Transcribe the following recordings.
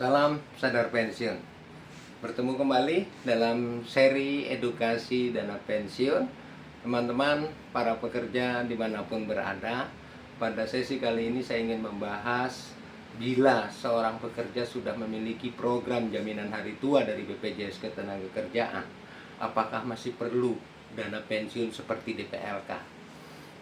Salam Sadar Pensiun. Bertemu kembali dalam seri edukasi dana pensiun. Teman-teman, para pekerja dimanapun berada, pada sesi kali ini saya ingin membahas bila seorang pekerja sudah memiliki program jaminan hari tua dari BPJS Ketenagakerjaan, apakah masih perlu dana pensiun seperti DPLK?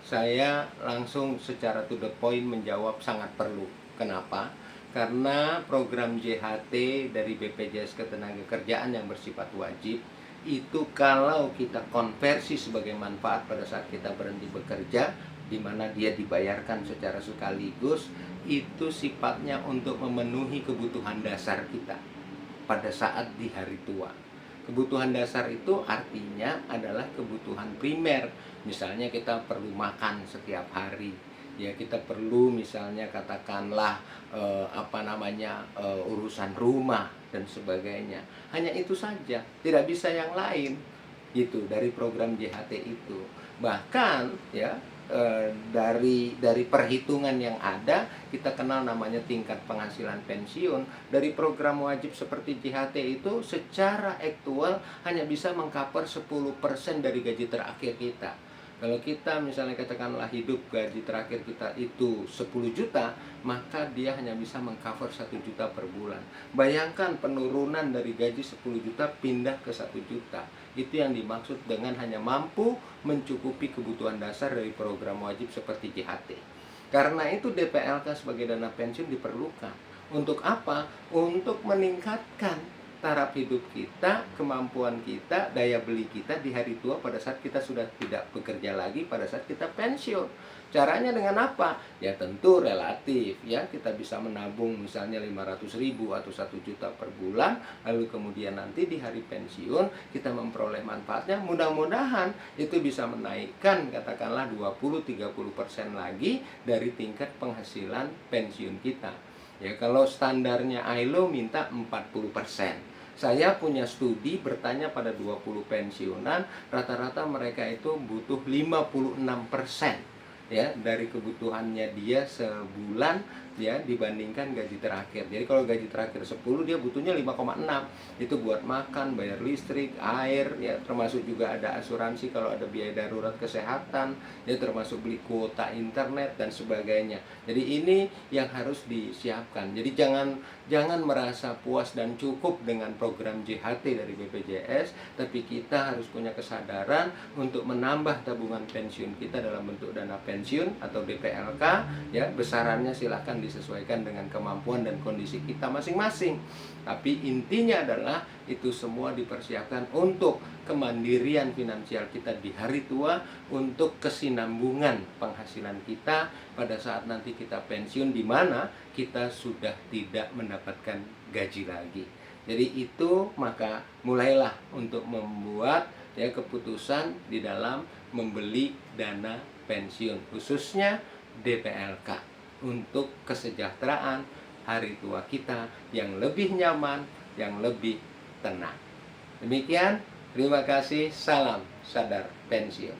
Saya langsung secara to the point menjawab sangat perlu. Kenapa? Karena program JHT dari BPJS Ketenagakerjaan yang bersifat wajib itu kalau kita konversi sebagai manfaat pada saat kita berhenti bekerja, di mana dia dibayarkan secara sekaligus, itu sifatnya untuk memenuhi kebutuhan dasar kita pada saat di hari tua. Kebutuhan dasar itu artinya adalah kebutuhan primer. Misalnya kita perlu makan setiap hari, ya kita perlu misalnya katakanlah urusan rumah dan sebagainya. Hanya itu saja, tidak bisa yang lain gitu dari program JHT itu. Bahkan ya dari perhitungan yang ada, kita kenal namanya tingkat penghasilan pensiun. Dari program wajib seperti JHT itu secara aktual hanya bisa mengcover 10% dari gaji terakhir kita. Kalau kita misalnya katakanlah hidup gaji terakhir kita itu 10 juta, maka dia hanya bisa mengcover 1 juta per bulan. Bayangkan penurunan dari gaji 10 juta pindah ke 1 juta. Itu yang dimaksud dengan hanya mampu mencukupi kebutuhan dasar dari program wajib seperti JHT. Karena itu DPLK sebagai dana pensiun diperlukan. Untuk apa? Untuk meningkatkan taraf hidup kita, kemampuan kita, daya beli kita di hari tua pada saat kita sudah tidak bekerja lagi, pada saat kita pensiun. Caranya dengan apa? Ya tentu relatif ya, kita bisa menabung misalnya 500.000 atau 1 juta per bulan, lalu kemudian nanti di hari pensiun kita memperoleh manfaatnya. Mudah-mudahan itu bisa menaikkan katakanlah 20-30% lagi dari tingkat penghasilan pensiun kita. Ya kalau standarnya ILO minta 40%. Saya punya studi bertanya pada 20 pensiunan, rata-rata mereka itu butuh 56% ya dari kebutuhannya dia sebulan ya dibandingkan gaji terakhir. Jadi kalau gaji terakhir 10 dia butuhnya 5,6. Itu buat makan, bayar listrik, air ya, termasuk juga ada asuransi kalau ada biaya darurat kesehatan, ya termasuk beli kuota internet dan sebagainya. Jadi ini yang harus disiapkan. Jadi jangan merasa puas dan cukup dengan program JHT dari BPJS, tapi kita harus punya kesadaran untuk menambah tabungan pensiun kita dalam bentuk dana pensiun atau DPLK ya. Besarannya silahkan disesuaikan dengan kemampuan dan kondisi kita masing-masing. Tapi intinya adalah itu semua dipersiapkan untuk kemandirian finansial kita di hari tua, untuk kesinambungan penghasilan kita pada saat nanti kita pensiun, di mana kita sudah tidak mendapatkan gaji lagi. Jadi itu, maka mulailah untuk membuat ya keputusan di dalam membeli dana pensiun, khususnya DPLK, untuk kesejahteraan hari tua kita yang lebih nyaman, yang lebih tenang. Demikian, terima kasih, salam sadar pensiun.